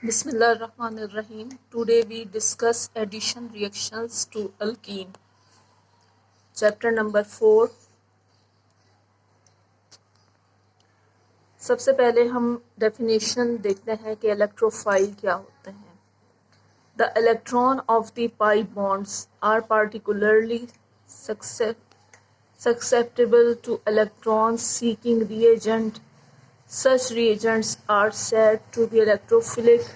Bismillahirrahmanirrahim. Today we discuss addition reactions to alkene. Chapter number 4. सबसे पहले हम definition देखते हैं कि इलेक्ट्रोफाइल क्या होते हैं. The electron of the pi bonds are particularly susceptible to electrons seeking reagent. Such reagents are said to be electrophilic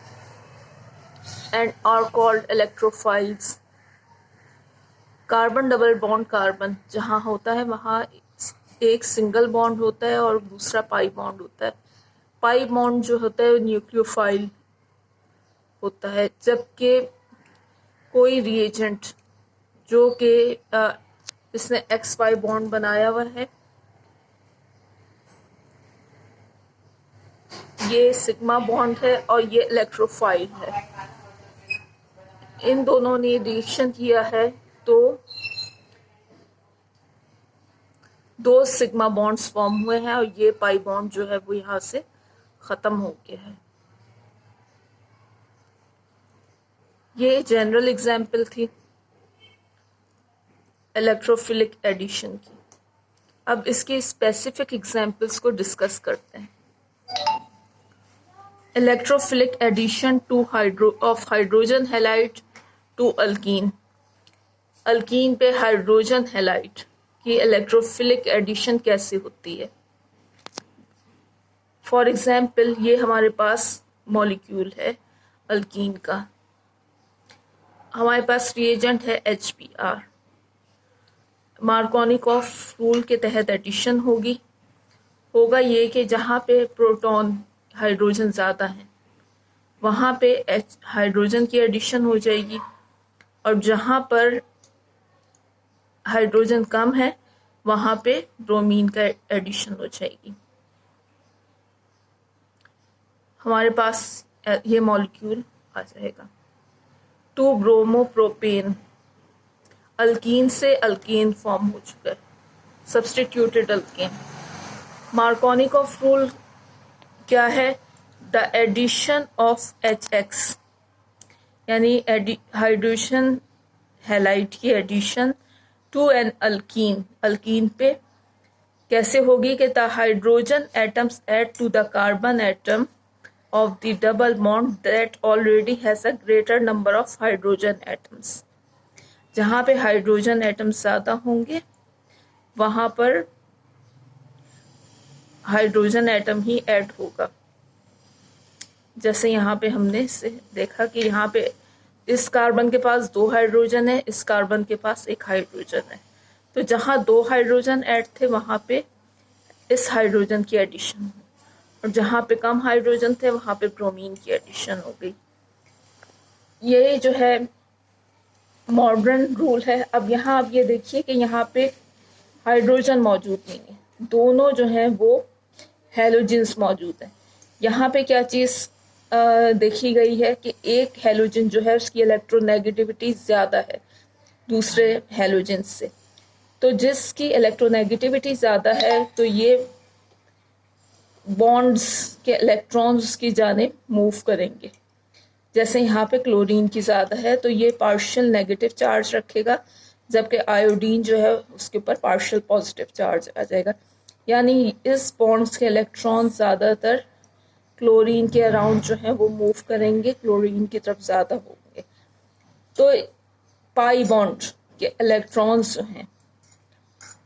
and are called electrophiles. Carbon double bond carbon जहाँ होता है वहाँ एक सिंगल बॉन्ड होता है और दूसरा पाई बॉन्ड होता है. पाई बॉन्ड जो होता है न्यूक्लियोफाइल होता है, जबकि कोई रिएजेंट जो कि इसने एक्स वाई बॉन्ड बनाया हुआ है, ये सिग्मा बॉन्ड है और ये इलेक्ट्रोफाइल है. इन दोनों ने रिएक्शन किया है तो दो सिग्मा बॉन्ड्स फॉर्म हुए हैं और ये पाई बॉन्ड जो है वो यहाँ से ख़त्म हो गया है. ये जनरल एग्जाम्पल थी इलेक्ट्रोफिलिक एडिशन की. अब इसके स्पेसिफिक एग्जाम्पल्स को डिस्कस करते हैं. Electrophilic addition to of hydrogen halide to alkene. Alkene पे हाइड्रोजन हैलाइड की इलेक्ट्रोफिलिक एडिशन कैसे होती है. फॉर एग्जाम्पल ये हमारे पास मॉलिक्यूल है अल्कीन का, हमारे पास रिएजेंट है HBr. मार्कोनिकॉफ रूल के तहत एडिशन होगा ये कि जहाँ पे प्रोटॉन हाइड्रोजन ज़्यादा है वहाँ पे हाइड्रोजन की एडिशन हो जाएगी और जहाँ पर हाइड्रोजन कम है वहाँ पे ब्रोमीन का एडिशन हो जाएगी. हमारे पास ये मॉलिक्यूल आ जाएगा 2 ब्रोमोप्रोपेन. अल्कीन से अल्केन फॉर्म हो चुका है, सब्स्टिट्यूटेड अल्केन. मार्कोनिकॉफ रूल क्या है? द एडिशन ऑफ HX यानी हाइड्रोजन हैलाइड की addition to an alkene. Alkene पे कैसे होगी कि the hydrogen atoms add to the carbon atom of the double bond that already has a greater number of hydrogen atoms. जहाँ पे hydrogen atoms ज़्यादा होंगे वहाँ पर हाइड्रोजन एटम ही ऐड होगा. जैसे यहाँ पे हमने इससे देखा कि यहाँ पे इस कार्बन के पास 2 हाइड्रोजन है, इस कार्बन के पास 1 हाइड्रोजन है. तो जहाँ 2 हाइड्रोजन ऐड थे वहाँ पे इस हाइड्रोजन की एडिशन और जहाँ पे कम हाइड्रोजन थे वहाँ पे ब्रोमीन की एडिशन हो गई. ये जो है मॉडर्न रूल है. अब यहाँ आप ये देखिए कि यहाँ पे हाइड्रोजन मौजूद नहीं है, दोनों जो हैं वो हैलोजेंस मौजूद हैं. यहाँ पे क्या चीज़ देखी गई है कि एक हैलोजन जो है उसकी इलेक्ट्रोनेगेटिविटी ज़्यादा है दूसरे हैलोजन से. तो जिसकी इलेक्ट्रोनेगेटिविटी ज़्यादा है तो ये बॉन्ड्स के इलेक्ट्रॉन्स की जाने मूव करेंगे. जैसे यहाँ पे क्लोरीन की ज़्यादा है तो ये पार्शियल नेगेटिव चार्ज रखेगा, जबकि आयोडीन जो है उसके ऊपर पार्शियल पॉजिटिव चार्ज आ जाएगा. यानी इस बॉन्ड्स के इलेक्ट्रॉन ज़्यादातर क्लोरीन के अराउंड जो है वो मूव करेंगे, क्लोरीन की तरफ ज़्यादा होंगे. तो पाई बॉन्ड के इलेक्ट्रॉन्स जो हैं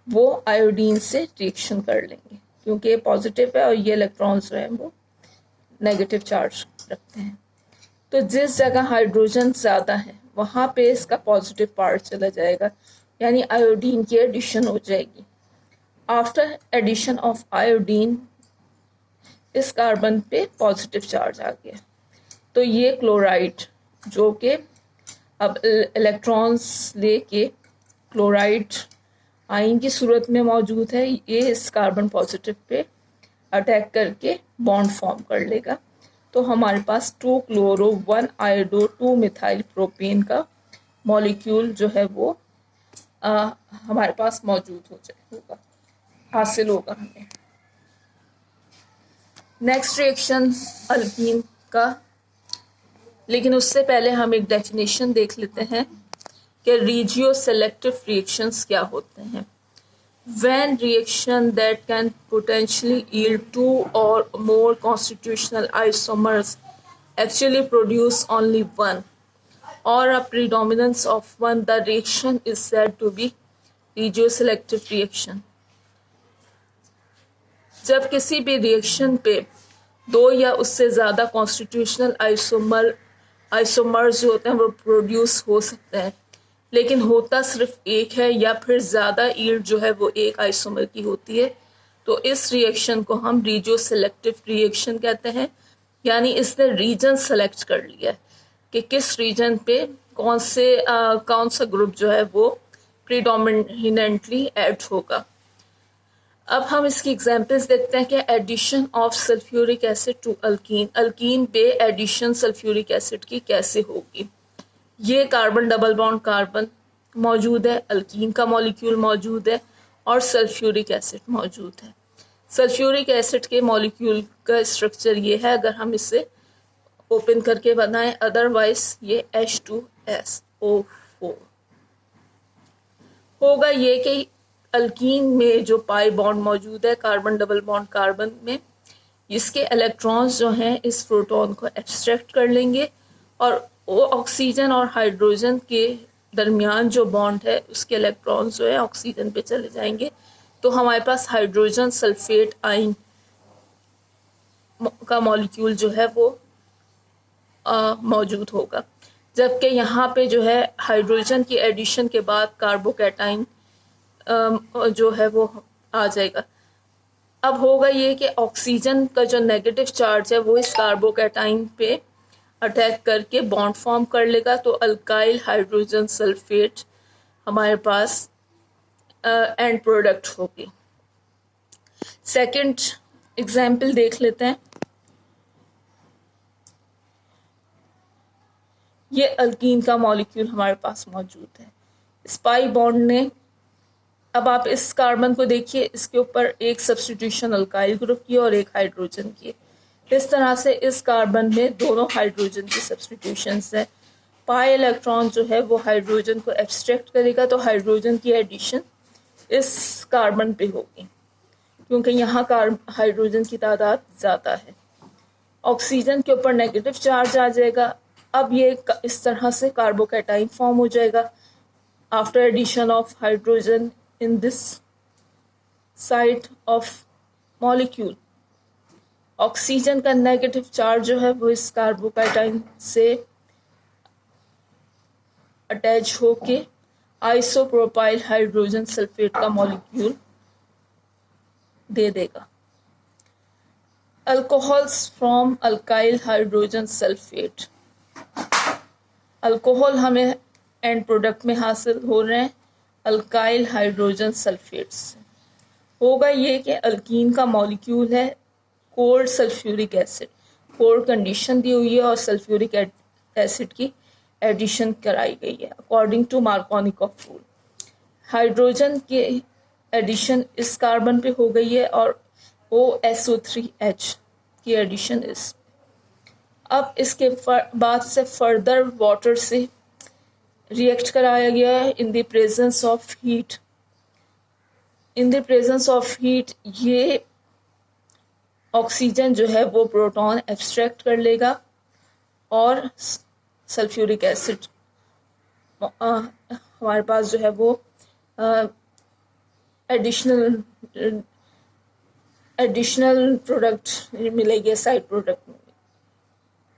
वो आयोडीन से रिएक्शन कर लेंगे क्योंकि ये पॉजिटिव है और ये इलेक्ट्रॉन्स जो हैं वो नेगेटिव चार्ज रखते हैं. तो जिस जगह हाइड्रोजन ज़्यादा है वहाँ पे इसका पॉजिटिव पार्ट चला जाएगा, यानी आयोडीन की एडिशन हो जाएगी. आफ्टर एडिशन ऑफ आयोडीन इस कार्बन पे पॉजिटिव चार्ज आ गया. तो ये क्लोराइड जो कि अब इलेक्ट्रॉन्स लेके क्लोराइड आयन की सूरत में मौजूद है, ये इस कार्बन पॉजिटिव पे अटैक करके बॉन्ड फॉर्म कर लेगा. तो हमारे पास 2 क्लोरो 1 आयोडो 2 मिथाइल प्रोपेन का मॉलिक्यूल जो है वो हमारे पास मौजूद होगा, हासिल होगा हमें. नेक्स्ट रिएक्शन अल्कीन का लेकिन उससे पहले हम एक डेफिनेशन देख लेते हैं कि रेजियो सेलेक्टिव रिएक्शंस क्या होते हैं। When reaction that can potentially yield two or more constitutional isomers actually produce only one or a predominance of one, the reaction is said to be regioselective reaction. जब किसी भी रिएक्शन पे दो या उससे ज़्यादा कॉन्स्टिट्यूशनल आइसोमर्स जो होते हैं वो प्रोड्यूस हो सकते हैं, लेकिन होता सिर्फ एक है या फिर ज़्यादा यील्ड जो है वो एक आइसोमर की होती है, तो इस रिएक्शन को हम रीजियो सेलेक्टिव रिएक्शन कहते हैं। यानी इसने रीजन सेलेक्ट कर लिया कि किस रीजन पे कौन सा ग्रुप जो है वो प्रीडोमिनेंटली ऐड होगा। अब हम इसकी एग्जांपल्स देखते हैं कि addition of sulphuric acid to alkene, alkene पे एडिशन सल्फ्यूरिक एसिड की कैसे होगी। ये कार्बन डबल बॉन्ड कार्बन मौजूद है, अल्कीन का मॉलिक्यूल मौजूद है और सल्फ्यूरिक एसिड मौजूद है। सल्फ्यूरिक एसिड के मॉलिक्यूल का स्ट्रक्चर ये है, अगर हम इसे ओपन करके बनाएं, अदरवाइज ये H2SO4 होगा। ये कि अल्कीन में जो पाई बॉन्ड मौजूद है कार्बन डबल बॉन्ड कार्बन में, इसके इलेक्ट्रॉन्स जो हैं इस प्रोटॉन को एब्स्ट्रैक्ट कर लेंगे और वो ऑक्सीजन और हाइड्रोजन के दरमियान जो बॉन्ड है उसके इलेक्ट्रॉन्स जो है ऑक्सीजन पे चले जाएंगे, तो हमारे पास हाइड्रोजन सल्फेट आयन का मॉलिक्यूल जो है वो मौजूद होगा। जबकि यहाँ पे जो है हाइड्रोजन की एडिशन के बाद कार्बोकैटाइन जो है वो आ जाएगा। अब होगा ये कि ऑक्सीजन का जो नेगेटिव चार्ज है वो इस कार्बोकैटाइन पे अटैक करके बॉन्ड फॉर्म कर लेगा, तो अल्काइल हाइड्रोजन सल्फेट हमारे पास एंड प्रोडक्ट होगी। सेकंड एग्जाम्पल देख लेते हैं। ये अल्कीन का मॉलिक्यूल हमारे पास मौजूद है, स्पाई बॉन्ड ने, अब आप इस कार्बन को देखिए, इसके ऊपर एक सब्स्टिट्यूशन अल्काइल ग्रुप की और एक हाइड्रोजन की। इस तरह से इस कार्बन में दोनों हाइड्रोजन की सब्स्टिट्यूशंस है। पाई इलेक्ट्रॉन जो है वो हाइड्रोजन को एब्स्ट्रैक्ट करेगा, तो हाइड्रोजन की एडिशन इस कार्बन पे होगी क्योंकि यहाँ हाइड्रोजन की तादाद ज़्यादा है। ऑक्सीजन के ऊपर नेगेटिव चार्ज आ जाएगा। अब ये इस तरह से कार्बोकैटाइन फॉर्म हो जाएगा after addition of hydrogen in this side of molecule। Oxygen का नेगेटिव चार्ज जो है वो इस कार्बोकैटाइन से अटैच होके आइसोप्रोपाइल हाइड्रोजन सल्फेट का मॉलिक्यूल दे देगा। Alcohols from alkyl hydrogen sulphate, alcohol हमें एंड प्रोडक्ट में हासिल हो रहे हैं अल्काइल हाइड्रोजन सल्फेट से। होगा ये कि अल्कीन का मॉलिक्यूल है cold sulphuric acid, cold condition दी हुई है और सल्फ्यूरिक एसिड की एडिशन कराई गई है according to Markovnikov rule. Hydrogen की एडिशन इस कार्बन पे हो गई है और OSO3H की एडिशन इस। अब इसके बाद से फर्दर वाटर से रिएक्ट कराया गया है in the presence of heat. In the presence of heat ये ऑक्सीजन जो है वो प्रोटॉन एब्स्ट्रैक्ट कर लेगा और सल्फ्यूरिक एसिड हमारे पास जो है वो एडिशनल प्रोडक्ट मिलेगी, साइड प्रोडक्ट